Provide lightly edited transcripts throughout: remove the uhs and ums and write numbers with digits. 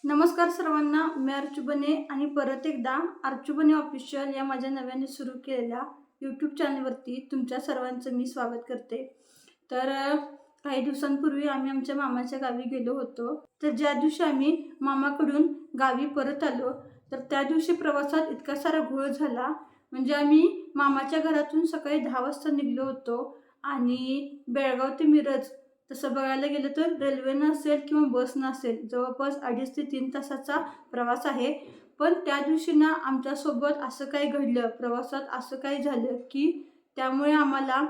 नमस्कार सर्वांना, मी अर्चुबने आणि परत एकदा अर्चुबने ऑफिशियल या माझ्या नव्याने सुरू केलेल्या यूट्यूब चॅनलवरती तुमच्या सर्वांचं मी स्वागत करते. तर काही दिवसांपूर्वी आम्ही आमच्या मामाच्या गावी गेलो होतो. तर ज्या दिवशी आम्ही मामाकडून गावी परत आलो, तर त्या दिवशी प्रवासात इतका सारा घोळ झाला. म्हणजे आम्ही मामाच्या घरातून सकाळी 10 वाजता निघलो होतो आणि बेळगाव ते मिरज तसं बघायला गेलं तर रेल्वेनं असेल किंवा बसनं असेल जवळपास 2.5 ते 3 तासाचा प्रवास आहे. पण त्या दिवशी ना आमच्यासोबत असं काही घडलं, प्रवासात असं काही झालं की त्यामुळे आम्हाला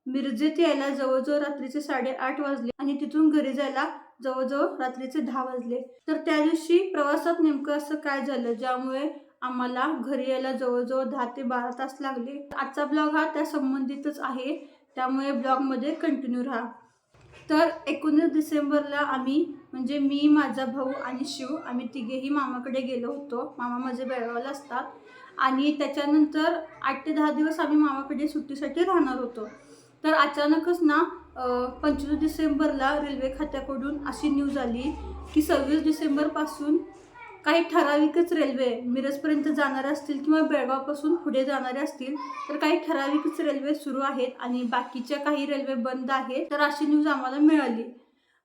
मिरजेत यायला जवळजवळ रात्रीचे 8:30 वाजले आणि तिथून घरी जायला जवळजवळ रात्रीचे 10 वाजले. तर त्या दिवशी प्रवासात नेमकं असं काय झालं ज्यामुळे आम्हाला घरी यायला जवळजवळ 10 ते 12 तास लागले. आजचा ब्लॉग हा त्या संबंधितच आहे, त्यामुळे ब्लॉगमध्ये कंटिन्यू राहा. तर 19 डिसेंबरला आम्ही म्हणजे मी, माझा भाऊ आणि शिव आम्ही तिघेही मामाकडे गेलो होतो. मामा माझे बेळगावला असतात आणि त्याच्यानंतर 8 ते 10 दिवस आम्ही मामाकडे सुट्टीसाठी राहणार होतो. तर अचानकच ना 25 डिसेंबरला रेल्वे खात्याकडून अशी न्यूज आली की 26 डिसेंबरपासून काही ठराविकच रेल्वे मिरजपर्यंत जाणाऱ्या असतील किंवा बेळगावपासून पुढे जाणाऱ्या असतील तर काही ठराविकच रेल्वे सुरू आहेत आणि बाकीच्या काही रेल्वे बंद आहेत. तर अशी न्यूज आम्हाला मिळाली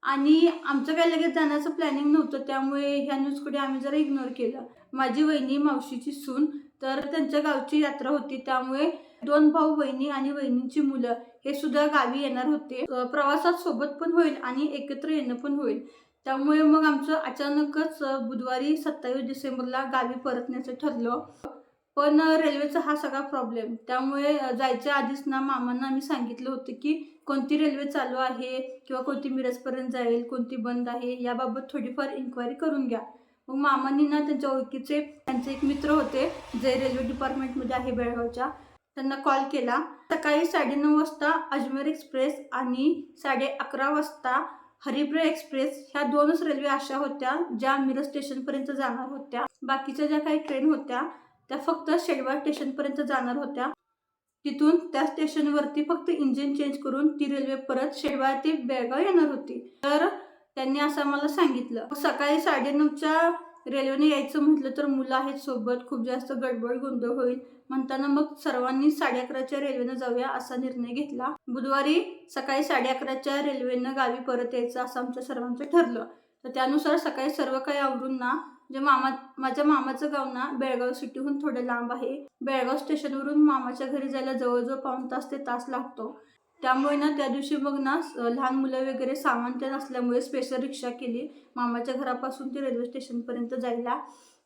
आणि आमचं काही लगेच जाण्याचं प्लॅनिंग नव्हतं, त्यामुळे ह्या न्यूजकडे आम्ही जरा इग्नोर केलं. माझी वहिनी, मावशीची सून, तर त्यांच्या गावची यात्रा होती, त्यामुळे 2 भाऊ बहिणी आणि वहिनींची मुलं हे सुद्धा गावी येणार होते. प्रवासात सोबत पण होईल आणि एकत्र येणं पण होईल. त्यामुळे मग आमचं अचानकच बुधवारी 27 डिसेंबरला गावी परतण्याचं ठरलं. पण रेल्वेचा हा सगळा प्रॉब्लेम, त्यामुळे जायच्या आधीच ना मामांना आम्ही सांगितलं होतं की कोणती रेल्वे चालू आहे किंवा कोणती मिरजपर्यंत जाईल, कोणती बंद आहे याबाबत थोडीफार इन्क्वायरी करून घ्या. मग मामांनी ना त्यांच्या ओळखीचे त्यांचे एक मित्र होते जे रेल्वे डिपार्टमेंटमध्ये आहे बेळगावच्या, त्यांना कॉल केला. सकाळी 9:30 वाजता अजमेर एक्सप्रेस आणि 11:30 वाजता हरिप्रिया एक्सप्रेस ह्या 2च रेल्वे अशा होत्या ज्या मिरज स्टेशनपर्यंत जाणार होत्या. बाकीच्या ज्या काही ट्रेन होत्या त्या फक्त शेडवाळ स्टेशनपर्यंत जाणार होत्या. तिथून त्या स्टेशनवरती फक्त इंजिन चेंज करून ती रेल्वे परत शेडवाळ ते बेळगाव येणार होती. तर त्यांनी असं मला सांगितलं. सकाळी 9:30च्या रेल्वेने यायचं म्हटलं तर मुलं आहेत सोबत, खूप जास्त गडबड गोंधळ होईल म्हणताना मग सर्वांनी 11:30च्या रेल्वेनं जाऊया असा निर्णय घेतला. बुधवारी सकाळी 11:30च्या रेल्वेनं गावी परत यायचं असं आमच्या सर्वांचं ठरलं. तर त्यानुसार सकाळी सर्व काही आवरून ना, जे माझ्या मामाचं गाव ना बेळगाव सिटीहून थोडं लांब आहे. बेळगाव स्टेशनवरून मामाच्या घरी जायला जवळजवळ पाऊण तास ते तास लागतो. त्यामुळे ना त्या दिवशी मग ना लहान मुलं वगैरे सामान ते नसल्यामुळे स्पेशल रिक्षा केली मामाच्या घरापासून ते रेल्वे स्टेशनपर्यंत जायला.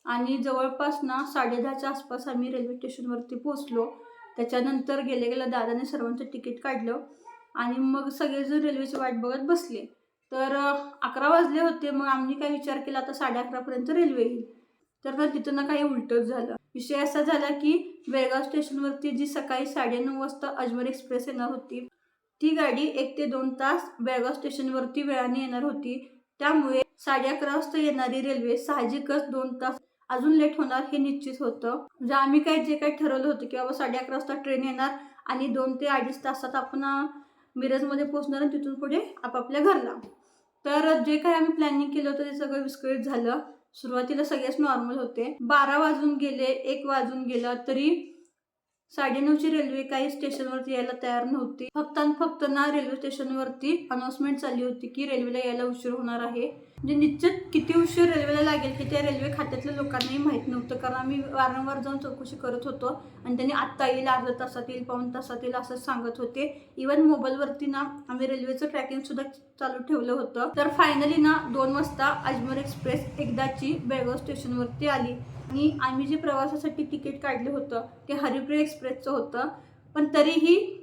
आणि जवळपास ना 10:30च्या आसपास आम्ही रेल्वे स्टेशनवरती पोहोचलो. त्याच्यानंतर गेल्या दादाने सर्वांचं तिकीट काढलं आणि मग सगळेजण रेल्वेची वाट बघत बसले. तर 11 वाजले होते. मग आम्ही काय विचार केला आता 11:30पर्यंत रेल्वे येईल. तर तिथं ना काही उलटच झालं. विषय असा झाला की बेळगाव स्टेशनवरती जी सकाळी 9:30 वाजता अजमेर एक्सप्रेस येणार होती ती गाडी 1 ते 2 तास बेळगाव स्टेशनवरती वेळाने येणार होती. त्यामुळे 11:30 वाजता येणारी रेल्वे साहजिकच 2 तास अजून लेट होणार हे निश्चित होतं. म्हणजे आम्ही जे काही ठरवलं होतं की बाबा 11:30 वाजता ट्रेन येणार आणि 2 ते 2.5 तासात आपण मिरजमध्ये पोहोचणार आणि तिथून पुढे आपापल्या घरला. तर जे काही आम्ही प्लॅनिंग केलं होतं ते सगळं विस्कळीत झालं. सुरुवातीला सगळेच नॉर्मल होते. 12 वाजून गेले, 1 वाजून गेला तरी 9:30ची रेल्वे काही स्टेशनवरती यायला तयार नव्हती. फक्त आणि फक्त ना रेल्वे स्टेशनवरती अनाउन्समेंट चालली होती की रेल्वेला यायला उशीर होणार आहे. म्हणजे निश्चित किती उशीर रेल्वेला लागेल हे त्या रेल्वे खात्यातल्या लोकांनाही माहीत नव्हतं, कारण आम्ही वारंवार जाऊन चौकशी करत होतो आणि त्यांनी आत्ता येईल, अर्ध्या तासात येईल, पाऊण तासात येईल असंच सांगत होते. इवन मोबाईलवरती ना आम्ही रेल्वेचं ट्रॅकिंग सुद्धा चालू ठेवलं होतं. तर फायनली ना 2 वाजता अजमेर एक्सप्रेस एकदाची बेळगाव स्टेशनवरती आली आणि आम्ही जे प्रवासासाठी तिकीट काढलं होतं ते हरिप्रिया एक्सप्रेसचं होतं. पण तरीही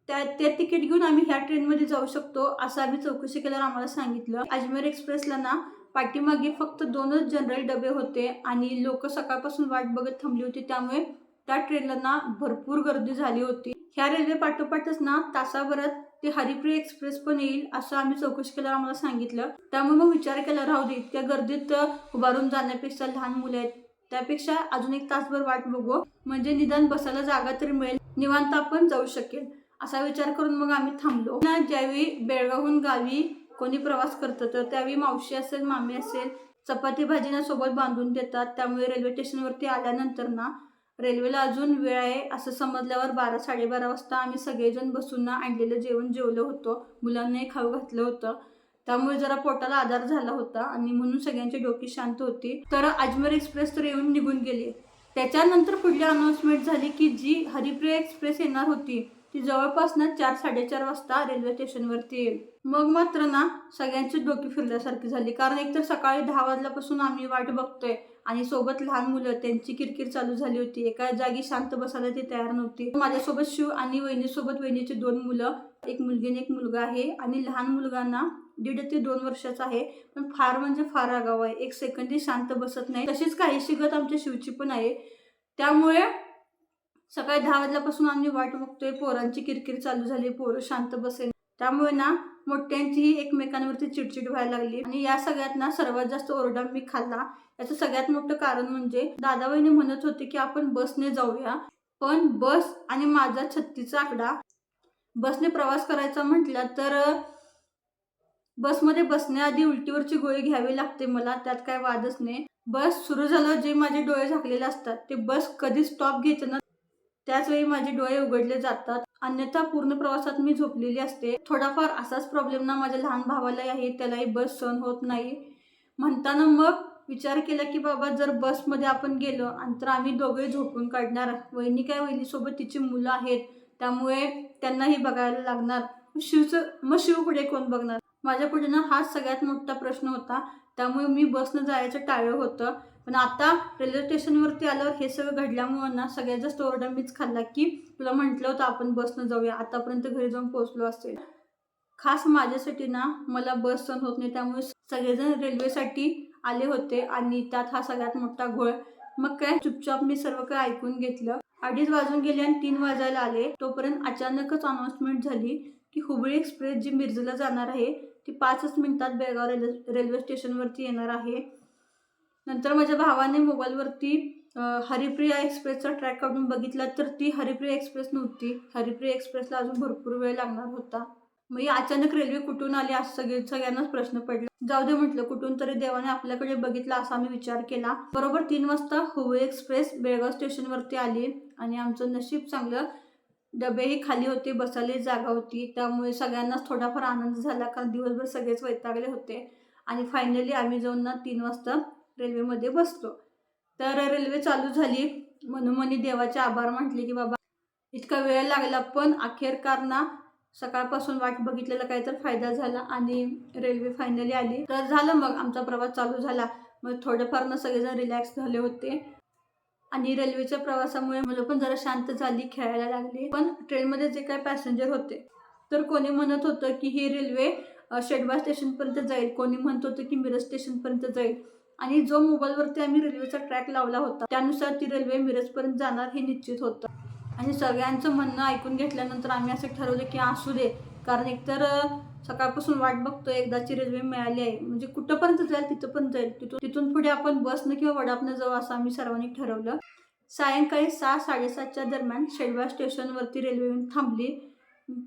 ते तिकीट घेऊन आम्ही ह्या ट्रेनमध्ये जाऊ शकतो असं आम्ही चौकशी केल्यावर आम्हाला सांगितलं. अजमेर एक्सप्रेसला ना पाठीमागे फक्त 2च जनरल डबे होते आणि लोक सकाळपासून वाट बघत थांबली होती. त्यामुळे त्या ट्रेनला ना भरपूर गर्दी झाली होती. ह्या रेल्वे पाठोपाठच ना तासाभरात ते हरिप्रिया एक्सप्रेस पण येईल असं आम्ही चौकशी केल्यावर आम्हाला सांगितलं. त्यामुळे मग विचार केला राहू दे, इतक्या गर्दीत उभारून जाण्यापेक्षा, लहान मुलं आहेत त्यापेक्षा अजून 1 तासभर वाट बघू, म्हणजे निदान बसायला जागा तरी मिळेल, निवांत आपण जाऊ शकेल असा विचार करून मग आम्ही थांबलो ना. ज्यावेळी बेळगावहून गावी कोणी प्रवास करतं तर त्यावेळी मावशी असेल, मामी असेल, चपाती भाजीना सोबत बांधून देतात. त्यामुळे रेल्वे स्टेशनवरती आल्यानंतर ना रेल्वेला अजून वेळ आहे असं समजल्यावर 12-12:30 वाजता आम्ही सगळेजण बसून ना आणलेलं जेवण जेवलो होतो. मुलांनाही खाऊ घातलं होतं. त्यामुळे जरा पोटाला आधार झाला होता आणि म्हणून सगळ्यांची डोकी शांत होती. तर अजमेर एक्सप्रेस तर येऊन निघून गेली. त्याच्यानंतर पुढली अनाऊन्समेंट झाली की जी हरिप्रिया एक्सप्रेस येणार होती ती जवळपास ना 4-4:30 वाजता रेल्वे स्टेशनवरती येईल. मग मात्र ना सगळ्यांची डोकी फिरल्यासारखी झाली, कारण एकतर सकाळी 10 वाजल्यापासून आम्ही वाट बघतोय आणि सोबत लहान मुलं, त्यांची किरकिर चालू झाली होती. एका जागी शांत बसायला ती तयार नव्हती. माझ्यासोबत शिव आणि वहिनीसोबत वहिनीची 2 मुलं, एक मुलगी आणि एक मुलगा आहे. आणि लहान मुलगा ना 1.5 ते 2 वर्षाचा आहे, पण फार म्हणजे फार आगाऊ आहे. एक सेकंदही शांत बसत नाही. तशीच काहीशी गत आमच्या शिवची पण आहे. त्यामुळे सकाळी 10 वाजल्यापासून आम्ही वाट बघतोय. पोरांची किरकिर चालू झाली, पोरं शांत बसेल. त्यामुळे ना मोठ्यांचीही एकमेकांवरती चिडचिड व्हायला लागली. आणि या सगळ्यात ना सर्वात जास्त ओरडा मी खाल्ला. याचं सगळ्यात मोठं कारण म्हणजे दादा वहिनी म्हणत होते की आपण बसने जाऊया, पण बस आणि माझा 36चा आकडा, बसने प्रवास करायचा म्हटलं तर बसमध्ये बसण्याआधी उलटीवरची गोळी घ्यावी लागते मला, त्यात काय वादच नाही. बस सुरू झालं, जे माझे डोळे झाकलेले असतात ते बस कधी स्टॉप घ्यायचं ना त्याच वेळी माझे डोळे उघडले जातात. अन्यथा पूर्ण प्रवासात मी झोपलेली असते. थोडाफार असाच प्रॉब्लेम ना माझ्या लहान भावालाही आहे, त्यालाही बस सहन होत नाही. म्हणताना मग विचार केला की बाबा जर बसमध्ये आपण गेलो आणि तर आम्ही दोघे झोपून काढणार. वहिनीसोबत तिची मुलं आहेत, त्यामुळे त्यांनाही बघायला लागणार. शिव पुढे कोण बघणार? माझ्या पुढे ना हाच सगळ्यात मोठा प्रश्न होता. त्यामुळे मी बसनं जायचं टाळलं होतं. पण आता रेल्वे स्टेशनवरती आल्यावर हे सगळं घडल्यामुळे ना सगळ्यात जास्त ओरडा मीच खाल्ला की तुला म्हटलं होतं आपण बसनं जाऊया, आतापर्यंत घरी जाऊन पोहोचलो असेल. खास माझ्यासाठी ना मला बस सहन होत नाही, त्यामुळे सगळेजण रेल्वेसाठी आले होते आणि त्यात हा सगळ्यात मोठा घोळ. मग काय चुपचाप मी सर्व काही ऐकून घेतलं. 2:30 वाजून गेले आणि 3 वाजायला आले. तोपर्यंत अचानकच अनाउन्समेंट झाली की हुबळी एक्सप्रेस जी मिरजला जाणार आहे ती 5च मिनिटात बेळगाव रेल्वे स्टेशनवरती येणार आहे. नंतर माझ्या भावाने मोबाईलवरती हरिप्रिया एक्सप्रेसचा ट्रॅक काढून बघितला तर ती हरिप्रिया एक्सप्रेस नव्हती. हरिप्रिया एक्सप्रेसला अजून भरपूर वेळ लागणार होता. मग ही अचानक रेल्वे कुठून आली असं सगळ्यांनाच प्रश्न पडला. जाऊ दे म्हटलं, कुठून तरी देवाने आपल्याकडे बघितला असा आम्ही विचार केला. बरोबर 3 वाजता हुबळी एक्सप्रेस बेळगाव स्टेशनवरती आली आणि आमचं नशीब चांगलं, डबेही खाली होते, बसायला जागा होती. त्यामुळे सगळ्यांनाच थोडाफार आनंद झाला, कारण दिवसभर सगळेच वैतागले होते. आणि फायनली आम्ही जाऊन ना 3 वाजता रेल्वेमध्ये बसलो. तर रेल्वे चालू झाली. मनोमनी देवाचे आभार म्हटले की बाबा इतका वेळ लागला, पण अखेरकार ना सकाळपासून वाट बघितलेला काही तर फायदा झाला आणि रेल्वे फायनली आली. तर झालं, मग आमचा प्रवास चालू झाला. मग थोडेफार ना सगळेजण रिलॅक्स झाले होते आणि रेल्वेच्या प्रवासामुळे मुलं पण जरा शांत झाली, खेळायला लागली. पण ट्रेनमध्ये जे काही पॅसेंजर होते तर कोणी म्हणत होतं की ही रेल्वे शेडबा स्टेशनपर्यंत जाईल, कोणी म्हणत होतं की मिरज स्टेशनपर्यंत जाईल. आणि जो मोबाईलवरती आम्ही रेल्वेचा ट्रॅक लावला होता त्यानुसार ती रेल्वे मिरजपर्यंत जाणार हे निश्चित होतं. आणि सगळ्यांचं म्हणणं ऐकून घेतल्यानंतर आम्ही असं ठरवलं की असू दे, कारण एकतर सकाळपासून वाट बघतोय, एकदाची रेल्वे मिळाली आहे म्हणजे कुठंपर्यंत जाईल तिथं पण जाईल, तिथून पुढे आपण बसनं किंवा वडापनं जाऊ असं आम्ही सर्वांनी ठरवलं. सायंकाळी 6-7:30च्या दरम्यान शेडबा स्टेशनवरती रेल्वे येऊन थांबली.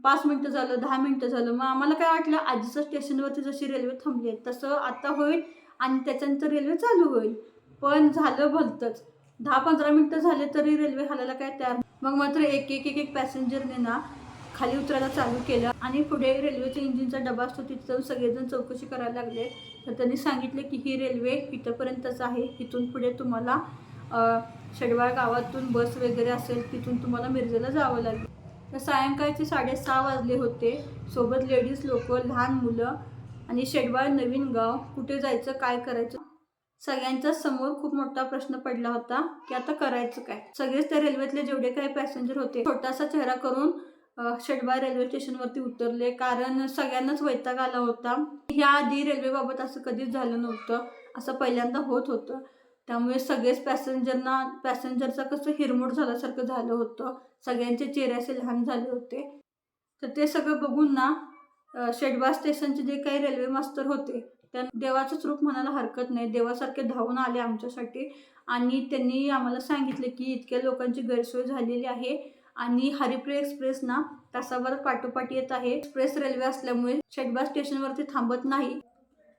5 मिनिटं झालं, 10 मिनिटं झालं. मग आम्हाला काय वाटलं आधीचं स्टेशनवरती जशी रेल्वे थांबली आहे तसं आता होईल आणि त्याच्यानंतर रेल्वे चालू होईल. पण झालं भलतंच. 10-15 मिनिटं झाले तरी रेल्वे हालायला काय तयार. मग मात्र एक पॅसेंजरने ना खाली उतरायला चालू केलं आणि पुढे रेल्वेच्या इंजिनचा डबा असतो तिथं सगळेजण चौकशी करायला लागले. तर त्यांनी सांगितले की ही रेल्वे इथंपर्यंतच आहे, इथून पुढे तुम्हाला शेडवाळ गावातून बस वगैरे असेल तिथून तुम्हाला मिरजेला जावं लागेल. तर सायंकाळचे 6:30 वाजले होते. सोबत लेडीज लोक, लहान मुलं आणि शेडवाळ नवीन गाव, कुठे जायचं, काय करायचं, सगळ्यांच्या समोर खूप मोठा प्रश्न पडला होता की आता करायचं काय. सगळेच त्या रेल्वेतले जेवढे काही पॅसेंजर होते छोटासा चेहरा करून शेडवाळ रेल्वे स्टेशनवरती उतरले, कारण सगळ्यांनाच वैताग आला होता. ह्या आधी रेल्वेबाबत असं कधीच झालं नव्हतं, असं पहिल्यांदा होत होतं. त्यामुळे सगळेच पॅसेंजरचा कसं हिरमोड झाल्यासारखं झालं होतं. सगळ्यांचे चेहरे असे लहान झाले होते. तर ते सगळं बघून ना शेडबा स्टेशनचे जे काही रेल्वे मास्तर होते त्या देवाचंच रूप म्हणायला हरकत नाही, देवासारखे धावून आले आमच्यासाठी. आणि त्यांनी आम्हाला सांगितलं की इतक्या लोकांची गैरसोय झालेली आहे आणि हरिप्रिया एक्सप्रेस ना तासाभरात पाठोपाठ येत आहे. एक्सप्रेस रेल्वे असल्यामुळे शेडबा स्टेशनवरती थांबत नाही.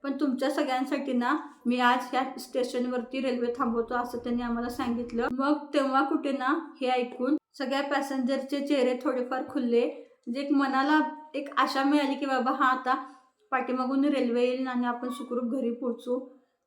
पण तुमच्या सगळ्यांसाठी ना मी आज ह्या स्टेशनवरती रेल्वे थांबवतो असं त्यांनी आम्हाला सांगितलं. मग तेव्हा कुठे ना हे ऐकून सगळ्या पॅसेंजरचे चेहरे थोडेफार खुलले. म्हणजे एक मनाला एक आशा मिळाली की बाबा हा आता पाठीमागून रेल्वे येईल आणि आपण सुखरूप घरी पोहोचू.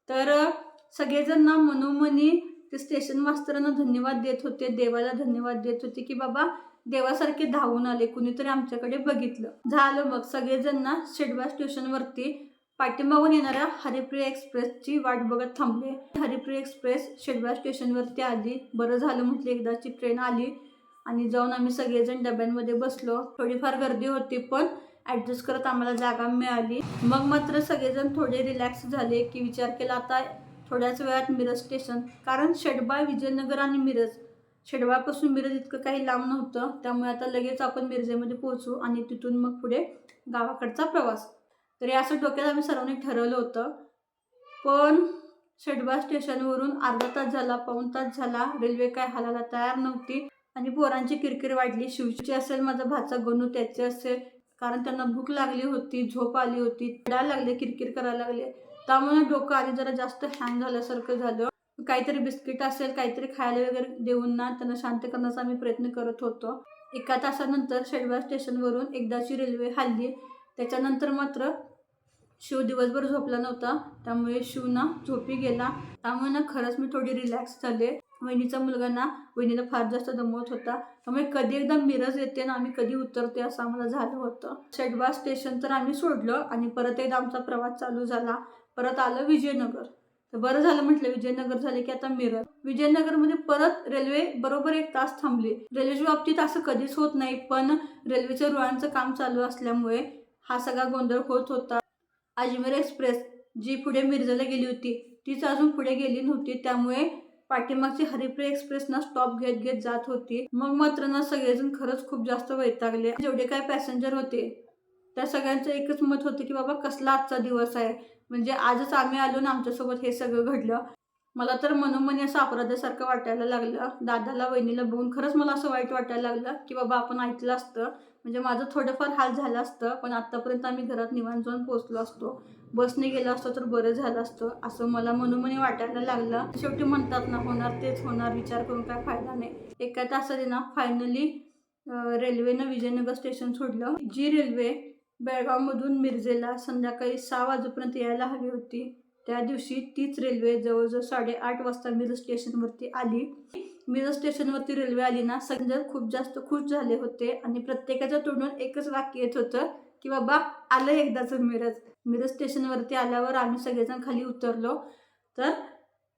तर सगळेजण ना मनोमनी ते स्टेशन मास्तरांना धन्यवाद देत होते, देवाला धन्यवाद देत होते की बाबा देवासारखे धावून आले, कुणीतरी आमच्याकडे बघितलं. झालं मग सगळेजण ना शेडबा स्टेशनवरती पाठीमागून येणाऱ्या हरिप्रिया एक्सप्रेसची वाट बघत थांबले. हरिप्रिया एक्सप्रेस शेडबा स्टेशनवरती आली. बरं झालं म्हटलं एकदाची ट्रेन आली. आणि जाऊन आम्ही सगळेजण डब्यांमध्ये बसलो. थोडीफार गर्दी होती पण ॲडजस्ट करत आम्हाला जागा मिळाली. मग मात्र सगळेजण थोडे रिलॅक्स झाले की विचार केला आता थोड्याच वेळात मिरज स्टेशन, कारण शेडबा, विजयनगर आणि मिरज, शेडबापासून मिरज इतकं काही लांब नव्हतं. त्यामुळे आता लगेच आपण मिरजेमध्ये पोहोचू आणि तिथून मग पुढे गावाकडचा प्रवास. तर असं डोक्यात आम्ही सर्वांनी ठरवलं होतं. पण शेडबा स्टेशनवरून अर्धा तास झाला, पाऊण तास झाला, रेल्वे काय हालायला तयार नव्हती. आणि पोरांची किरकिर वाढली. शिवची असेल, माझा भाचा गणू त्याचे असेल, कारण त्यांना भूक लागली होती, झोप आली होती, रडायला लागले, किरकिर करायला लागले. त्यामुळे डोकं आधी जरा जास्त हँग झाल्यासारखं झालं. काहीतरी बिस्किट असेल, काहीतरी खायला वगैरे देऊन ना त्यांना शांत करण्याचा आम्ही प्रयत्न करत होतो. एका तासानंतर शेडबा स्टेशनवरून एकदाची रेल्वे हलली. त्याच्यानंतर मात्र शिव दिवसभर झोपला नव्हता, त्यामुळे शिव ना झोपी गेला. त्यामुळे ना खरंच मी थोडी रिलॅक्स झाले. वहिनीचा मुलगा ना वहिनीला फार जास्त दमवत होता. त्यामुळे कधी एकदा मिरज येते ना आम्ही कधी उतरते असं आम्हाला झालं होतं. शेडबा स्टेशन तर आम्ही सोडलं आणि परत एकदा आमचा प्रवास चालू झाला. परत आलं विजयनगर. तर बरं झालं म्हटलं विजयनगर झाले की आता मिरज. विजयनगरमध्ये परत रेल्वे बरोबर 1 तास थांबली. रेल्वेच्या बाबतीत असं कधीच होत नाही, पण रेल्वेच्या रुळांचं काम चालू असल्यामुळे हा सगळा गोंधळ होत होता. अजमेर एक्सप्रेस जी पुढे मिरजला गेली होती तीच अजून पुढे गेली नव्हती. त्यामुळे पाठीमागची हरिप्रिया एक्सप्रेस ना स्टॉप घेत घेत जात होती. मग मात्र ना सगळेजण खरंच खूप जास्त वैतागले. जेवढे काय पॅसेंजर होते त्या सगळ्यांचं एकच मत होतं की बाबा कसला आजचा दिवस आहे, म्हणजे आजच आम्ही आलो ना आमच्यासोबत हे सगळं घडलं. मला तर मनोमनी असं अपराधासारखं वाटायला लागलं. दादाला, वहिनीला बघून खरंच मला असं वाईट वाटायला लागलं की बाबा आपण ऐकलं असतं, म्हणजे माझं थोडंफार हाल झालं असतं, पण आत्तापर्यंत आम्ही घरात निवांत जाऊन पोहोचलो असतो. बसने गेलो असतो तर बरं झालं असतं असं मला मनोमनी वाटायला लागलं. शेवटी म्हणतात ना होणार तेच होणार, विचार करून काय फायदा नाही. एका तासाने ना फायनली रेल्वेनं विजयनगर स्टेशन सोडलं. जी रेल्वे बेळगावमधून मिरजेला संध्याकाळी 6 वाजेपर्यंत यायला हवी होती, त्या दिवशी तीच रेल्वे जवळजवळ 8:30 वाजता मिरज स्टेशनवरती आली. मिरज स्टेशनवरती रेल्वे आली ना सगळे खूप जास्त खुश झाले होते आणि प्रत्येकाच्या तोंडून एकच वाक्य येत होतं की बाबा आलं एकदाच मिरज. मिरज स्टेशनवरती आल्यावर आम्ही सगळेजण खाली उतरलो. तर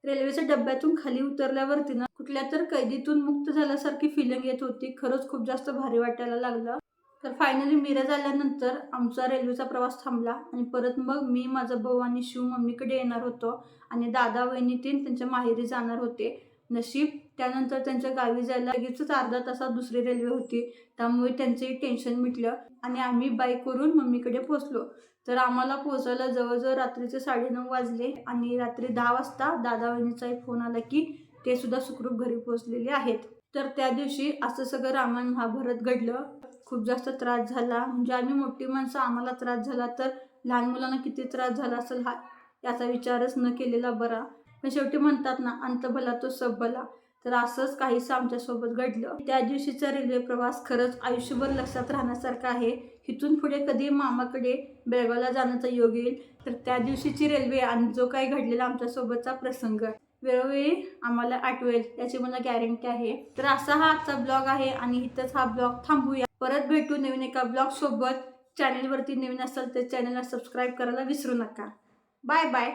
रेल्वेच्या डब्यातून खाली उतरल्यावरती ना कुठल्या तर कैदीतून मुक्त झाल्यासारखी फिलिंग येत होती. खरंच खूप जास्त भारी वाटायला लागलं. तर फायनली मिरज आल्यानंतर आमचा रेल्वेचा प्रवास थांबला आणि परत मग मी, माझा भाऊ आणि शिव मम्मीकडे येणार होतो आणि दादा, वहिनी त्यांच्या माहेरी जाणार होते. नशीब त्यानंतर त्यांच्या गावी जायला लगेचच अर्धा तासात दुसरी रेल्वे होती, त्यामुळे त्यांचंही टेन्शन मिटलं आणि आम्ही बाईकवरून मम्मीकडे पोहोचलो. तर आम्हाला पोहोचायला जवळजवळ रात्रीचे 9:30 वाजले आणि रात्री 10 वाजता दादा, वहिनीचाही फोन आला की ते सुद्धा सुखरूप घरी पोहोचलेले आहेत. तर त्या दिवशी असं सगळं रामायण महाभारत घडलं. खूप जास्त त्रास झाला, म्हणजे आम्ही मोठी माणसं आम्हाला त्रास झाला तर लहान मुलांना किती त्रास झाला असेल हा याचा विचारच न केलेला बरा. पण शेवटी म्हणतात ना अंत भला तो सब भला. तर असंच काहीसं आमच्यासोबत घडलं. त्या दिवशीचा रेल्वे प्रवास खरंच आयुष्यभर लक्षात राहण्यासारखा आहे. इथून पुढे कधी मामाकडे बेळगावला जाण्याचा योग येईल तर त्या दिवशीची रेल्वे आणि जो काही घडलेला आमच्यासोबतचा प्रसंग वेळोवेळी आम्हाला आठवेल याची मला गॅरंटी आहे. तर असा हा आजचा ब्लॉग आहे आणि इथंच हा ब्लॉग थांबूया. परत भेटू नवीन एका ब्लॉग सोबत. चॅनलवरती नवीन असाल तर चॅनलला सबस्क्राईब करायला विसरू नका. Bye bye.